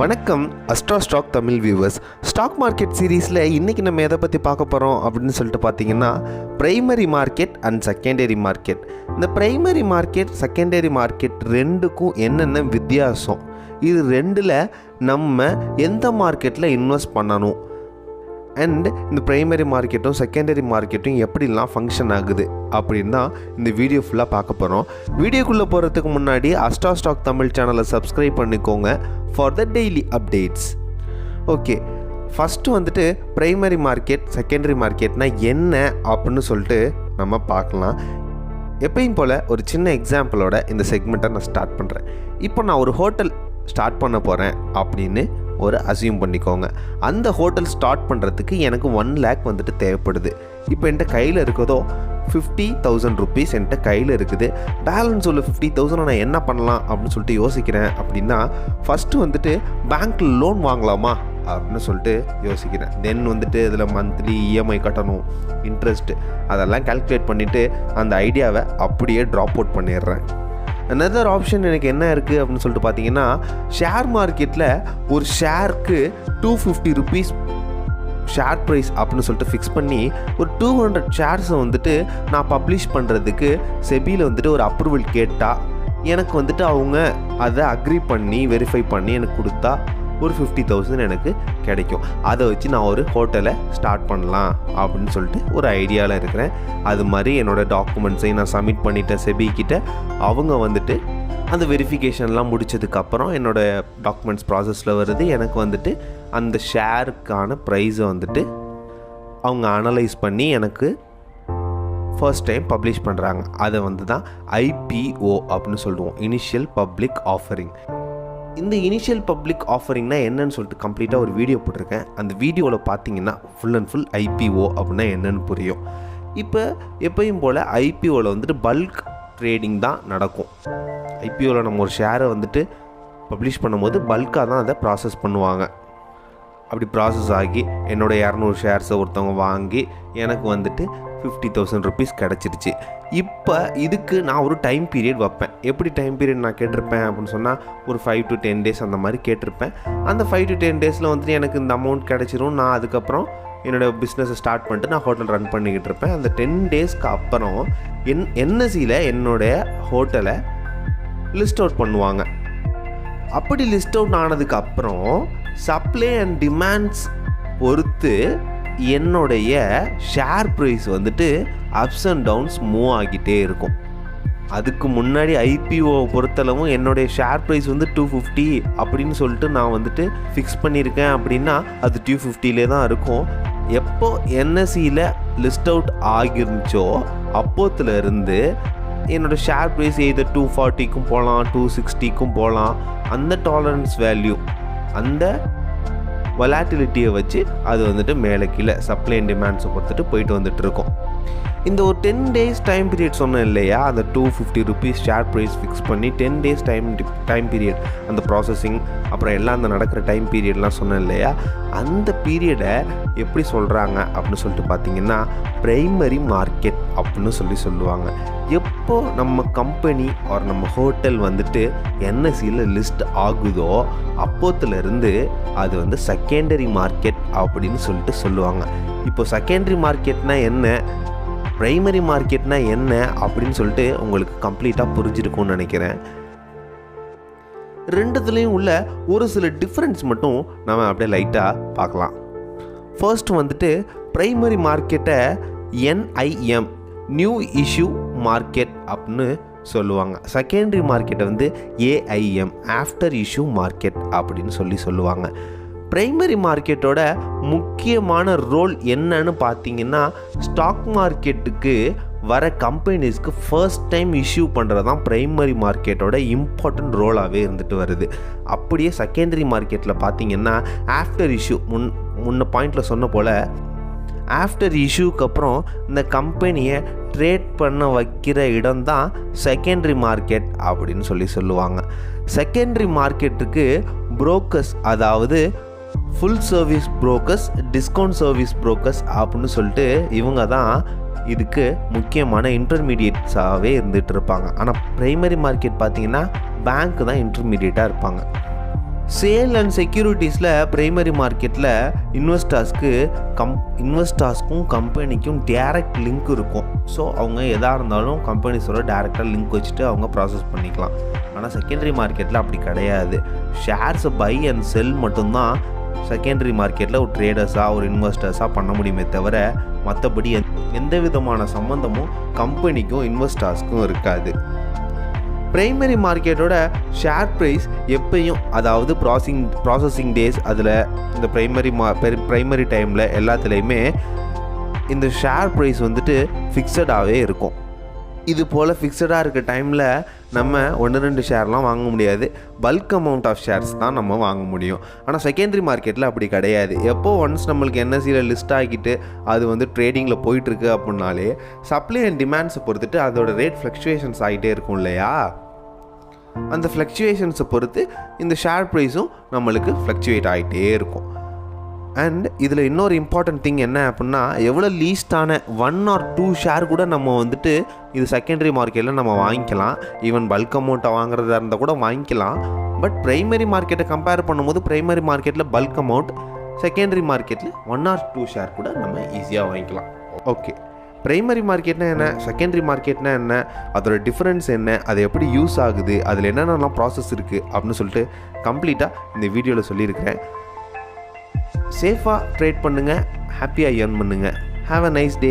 வணக்கம் AstraStockTamil viewers. Stock market சீரீஸில் இன்றைக்கி நம்ம எதை பற்றி பார்க்க போகிறோம் அப்படின்னு சொல்லிட்டு பார்த்தீங்கன்னா primary market and secondary market. இந்த பிரைமரி மார்க்கெட் செகண்டரி மார்க்கெட் ரெண்டுக்கும் என்னென்ன வித்தியாசம், இது ரெண்டில் நம்ம எந்த மார்க்கெட்டில் இன்வெஸ்ட் பண்ணணும், அண்ட் இந்த பிரைமரி மார்க்கெட்டும் செகண்டரி மார்க்கெட்டும் எப்படிலாம் ஃபங்க்ஷன் ஆகுது அப்படின்னு தான் இந்த வீடியோ ஃபுல்லாக பார்க்க போகிறோம். வீடியோக்குள்ளே போகிறதுக்கு முன்னாடி AstraStockTamil சேனலை சப்ஸ்கிரைப் பண்ணிக்கோங்க for the daily updates. Okay, first வந்துட்டு பிரைமரி மார்க்கெட் செகண்டரி மார்க்கெட்னா என்ன அப்படின்னு சொல்லிட்டு நம்ம பார்க்கலாம். எப்பயும் போல் ஒரு சின்ன எக்ஸாம்பிளோட இந்த செக்மெண்ட்டை நான் ஸ்டார்ட் பண்ணுறேன். இப்போ நான் ஒரு ஹோட்டல் ஸ்டார்ட் பண்ண போகிறேன் அப்படின்னு ஒரு அசியூம் பண்ணிக்கோங்க. அந்த ஹோட்டல் ஸ்டார்ட் பண்ணுறதுக்கு எனக்கு 1 lakh வந்துட்டு தேவைப்படுது. இப்போ என்கிட்ட கையில் இருக்கிறதோ 50,000 rupees என்கிட்ட கையில் இருக்குது. பேலன்ஸ் உள்ள 50,000 நான் என்ன பண்ணலாம் அப்படின்னு சொல்லிட்டு யோசிக்கிறேன். அப்படின்னா ஃபஸ்ட்டு வந்துட்டு பேங்க்கில் லோன் வாங்கலாமா அப்படின்னு சொல்லிட்டு யோசிக்கிறேன். தென் வந்துட்டு இதில் மந்த்லி இஎம்ஐ கட்டணும், இன்ட்ரெஸ்ட்டு, அதெல்லாம் கால்குலேட் பண்ணிவிட்டு அந்த ஐடியாவை அப்படியே ட்ராப் அவுட் பண்ணிடுறேன். another ஆப்ஷன் எனக்கு என்ன இருக்குது அப்படின்னு சொல்லிட்டு பார்த்தீங்கன்னா, ஷேர் மார்க்கெட்டில் ஒரு ஷேருக்கு 250 rupees ஷேர் ப்ரைஸ் அப்படின்னு சொல்லிட்டு ஃபிக்ஸ் பண்ணி ஒரு 200 ஷேர்ஸை வந்துட்டு நான் பப்ளிஷ் பண்ணுறதுக்கு செபியில் வந்துட்டு ஒரு அப்ரூவல் கேட்டால் எனக்கு வந்துட்டு அவங்க அதை அக்ரி பண்ணி வெரிஃபை பண்ணி எனக்கு கொடுத்தா ஒரு 50,000 எனக்கு கிடைக்கும். அதை வச்சு நான் ஒரு ஹோட்டலை ஸ்டார்ட் பண்ணலாம் அப்படின்னு சொல்லிட்டு ஒரு ஐடியாவில் இருக்கிறேன். அது மாதிரி என்னோடய டாக்குமெண்ட்ஸையும் நான் சப்மிட் பண்ணிட்டேன் செபிக்கிட்ட. அவங்க வந்துட்டு அந்த வெரிஃபிகேஷன்லாம் முடித்ததுக்கப்புறம் என்னோடய டாக்குமெண்ட்ஸ் ப்ராசஸில் வருது. எனக்கு வந்துட்டு அந்த ஷேருக்கான ப்ரைஸை வந்துட்டு அவங்க அனலைஸ் பண்ணி எனக்கு ஃபர்ஸ்ட் டைம் பப்ளிஷ் பண்ணுறாங்க. அதை வந்து தான் IPO அப்படின்னு சொல்லுவோம், இனிஷியல் பப்ளிக் ஆஃபரிங். இந்த இனிஷியல் பப்ளிக் ஆஃபரிங்னா என்னன்னு சொல்லிட்டு கம்ப்ளீட்டாக ஒரு வீடியோ போட்டிருக்கேன். அந்த வீடியோவில் பார்த்தீங்கன்னா ஃபுல் அண்ட் ஃபுல் IPO அப்படின்னா என்னென்னு புரியும். இப்போ எப்பயும் போல் IPOவில் வந்துட்டு பல்க் ட்ரேடிங் தான் நடக்கும். IPOவில் நம்ம ஒரு ஷேரை வந்துட்டு பப்ளிஷ் பண்ணும்போது பல்காக தான் அதை ப்ராசஸ் பண்ணுவாங்க. அப்படி ப்ராசஸ் ஆகி என்னோடய 200 ஷேர்ஸை ஒருத்தவங்க வாங்கி எனக்கு வந்துட்டு 50,000 rupees கிடச்சிருச்சு. இப்போ இதுக்கு நான் ஒரு டைம் பீரியட் வைப்பேன். எப்படி டைம் பீரியட் நான் கேட்டிருப்பேன் அப்படின்னு சொன்னால் ஒரு 5 to 10 days அந்த மாதிரி கேட்டிருப்பேன். அந்த 5 to 10 days வந்துட்டு எனக்கு இந்த அமௌண்ட் கிடச்சிரும். நான் அதுக்கப்புறம் என்னோடய பிஸ்னஸை ஸ்டார்ட் பண்ணிட்டு நான் ஹோட்டல் ரன் பண்ணிக்கிட்டு இருப்பேன். அந்த 10 daysக்கு அப்புறம் NSEயில் என்னுடைய ஹோட்டலை லிஸ்ட் அவுட் பண்ணுவாங்க. அப்படி லிஸ்ட் அவுட் ஆனதுக்கப்புறம் சப்ளை அண்ட் டிமாண்ட்ஸ் பொறுத்து என்னுடைய ஷேர் ப்ரைஸ் வந்துட்டு அப்ஸ் அண்ட் டவுன்ஸ் மூவ் ஆகிட்டே இருக்கும். அதுக்கு முன்னாடி IPO பொறுத்தளவும் என்னுடைய ஷேர் ப்ரைஸ் வந்து 250 அப்படின்னு சொல்லிட்டு நான் வந்துட்டு ஃபிக்ஸ் பண்ணியிருக்கேன். அப்படின்னா அது 250லே தான் இருக்கும். எப்போ NSEயில் லிஸ்ட் அவுட் ஆகிருந்துச்சோ அப்போத்துலேருந்து என்னோடய ஷேர் ப்ரைஸ் எது 240க்கும் போகலாம், 260க்கும் போகலாம். அந்த டாலரன்ஸ் வேல்யூ, அந்த வொலாட்டிலிட்டியை வச்சு அது வந்துட்டு மேலே கீழே சப்ளை அண்ட் டிமாண்ட்ஸை பொறுத்துட்டு போயிட்டு வந்துட்டு இருக்கோம். இந்த ஒரு 10 days டைம் பீரியட் சொன்னேன் இல்லையா, அந்த 250 rupees ஷேர் ப்ரைஸ் ஃபிக்ஸ் பண்ணி 10 days டைம் பீரியட், அந்த ப்ராசஸிங் அப்புறம் எல்லாம் அந்த நடக்கிற டைம் பீரியட்லாம் சொன்னேன் இல்லையா, அந்த பீரியடை எப்படி சொல்கிறாங்க அப்படின்னு சொல்லிட்டு பார்த்தீங்கன்னா பிரைமரி மார்க்கெட் அப்படின்னு சொல்லுவாங்க. எப்போ நம்ம கம்பெனி ஒரு நம்ம ஹோட்டல் வந்துட்டு NSEயில் லிஸ்ட் ஆகுதோ அப்போத்துலேருந்து அது வந்து செகண்டரி மார்க்கெட் அப்படின்னு சொல்லிட்டு சொல்லுவாங்க. இப்போ செகண்டரி மார்க்கெட்னா என்ன, பிரைமரி மார்க்கெட்னா என்ன அப்படின்னு சொல்லிட்டு உங்களுக்கு கம்ப்ளீட்டாக புரிஞ்சிருக்கும்னு நினைக்கிறேன். ரெண்டுத்துலேயும் உள்ள ஒரு சில டிஃப்ரென்ஸ் மட்டும் நம்ம அப்படியே லைட்டாக பார்க்கலாம். ஃபர்ஸ்ட் வந்துட்டு பிரைமரி மார்க்கெட்டை NIM நியூ இஷ்யூ மார்க்கெட் அப்படின்னு சொல்லுவாங்க. செகண்டரி மார்க்கெட்டை வந்து AIM ஆஃப்டர் இஷ்யூ மார்க்கெட் அப்படின்னு சொல்லுவாங்க. பிரைமரி மார்க்கெட்டோட முக்கியமான ரோல் என்னன்னு பார்த்தீங்கன்னா ஸ்டாக் மார்க்கெட்டுக்கு வர கம்பெனிஸ்க்கு ஃபர்ஸ்ட் டைம் இஷ்யூ பண்ணுறது தான் பிரைமரி மார்க்கெட்டோட இம்பார்ட்டன்ட் ரோலாகவே இருந்துட்டு வருது. அப்படியே செகண்டரி மார்க்கெட்டில் பார்த்தீங்கன்னா ஆஃப்டர் இஷ்யூ முன்ன பாயிண்டில் சொன்ன போல் ஆஃப்டர் இஷ்யூக்கு அப்புறம் இந்த கம்பெனியை ட்ரேட் பண்ண வைக்கிற இடம் தான் செகண்டரி மார்க்கெட் அப்படின்னு சொல்லுவாங்க. செகண்டரி மார்க்கெட்டுக்கு புரோக்கர்ஸ், அதாவது full service brokers, discount service brokers அப்படின்னு சொல்லிட்டு இவங்க தான் இதுக்கு முக்கியமான இன்டர்மீடியேட்ஸாகவே இருந்துகிட்டு இருப்பாங்க. ஆனால் பிரைமரி மார்க்கெட் பார்த்திங்கன்னா பேங்க் தான் இன்டர்மீடியேட்டாக இருப்பாங்க. சேல் அண்ட் செக்யூரிட்டிஸில் ப்ரைமரி மார்க்கெட்டில் இன்வெஸ்டர்ஸ்க்கும் கம்பெனிக்கும் டேரெக்ட் லிங்க் இருக்கும். ஸோ அவங்க எதாக இருந்தாலும் கம்பெனிஸோட டேரெக்டாக லிங்க் வச்சுட்டு அவங்க ப்ராசஸ் பண்ணிக்கலாம். ஆனால் செகண்டரி மார்க்கெட்டில் அப்படி கிடையாது. ஷேர்ஸை பை அண்ட் செல் மட்டும்தான் செகண்டரி மார்க்கெட்டில் ஒரு ட்ரேடர்ஸாக ஒரு இன்வெஸ்டர்ஸாக பண்ண முடியுமே தவிர மற்றபடி எந்த விதமான சம்மந்தமும் கம்பெனிக்கும் இன்வெஸ்டர்ஸ்க்கும் இருக்காது. ப்ரைமரி மார்க்கெட்டோட ஷேர் ப்ரைஸ் எப்பயும், அதாவது ப்ராசஸிங் டேஸ், அதில் இந்த ப்ரைமரி டைமில் எல்லாத்துலேயுமே இந்த ஷேர் ப்ரைஸ் வந்துட்டு ஃபிக்ஸடாகவே இருக்கும். இது போல் ஃபிக்ஸடாக இருக்க டைமில் நம்ம 1-2 ஷேர்லாம் வாங்க முடியாது. பல்க் அமௌண்ட் ஆஃப் ஷேர்ஸ் தான் நம்ம வாங்க முடியும். ஆனால் செகண்டரி மார்க்கெட்டில் அப்படி கிடையாது. எப்போ ஒன்ஸ் நம்மளுக்கு என்எஸ்சியில் லிஸ்ட் ஆகிட்டு அது வந்து ட்ரேடிங்கில் போயிட்டுருக்கு அப்படின்னாலே சப்ளை அண்ட் டிமாண்ட்ஸை பொறுத்துட்டு அதோட ரேட் ஃப்ளக்சுவேஷன்ஸ் ஆகிட்டே இருக்கும் இல்லையா? அந்த ஃப்ளக்சுவேஷன்ஸை பொறுத்து இந்த ஷேர் ப்ரைஸும் நம்மளுக்கு ஃப்ளக்சுவேட் ஆகிட்டே இருக்கும். அண்ட் இதில் இன்னொரு இம்பார்ட்டன்ட் திங் என்ன அப்படின்னா, எவ்வளோ லீஸ்டான 1 or 2 ஷேர் கூட நம்ம வந்துட்டு இது செகண்டரி மார்க்கெட்டில் நம்ம வாங்கிக்கலாம். ஈவன் பல்க் அமௌண்ட்டை வாங்குறதா இருந்தால் கூட வாங்கிக்கலாம். பட் ப்ரைமரி மார்க்கெட்டை கம்பேர் பண்ணும்போது ப்ரைமரி மார்க்கெட்டில் பல்க் அமௌண்ட், செகண்டரி மார்க்கெட்டில் 1 or 2 ஷேர் கூட நம்ம ஈஸியாக வாங்கிக்கலாம். ஓகே, ப்ரைமரி மார்க்கெட்னா என்ன, செகண்டரி மார்க்கெட்னா என்ன, அதோட டிஃப்ரென்ஸ் என்ன, அது எப்படி யூஸ் ஆகுது, அதில் என்னென்னலாம் ப்ராசஸ் இருக்குது அப்படின்னு சொல்லிட்டு கம்ப்ளீட்டாக இந்த வீடியோவில் சொல்லியிருக்கிறேன். சேஃபாக ட்ரேட் பண்ணுங்கள், ஹாப்பியாக ஏர்ன் பண்ணுங்கள். Have a nice day.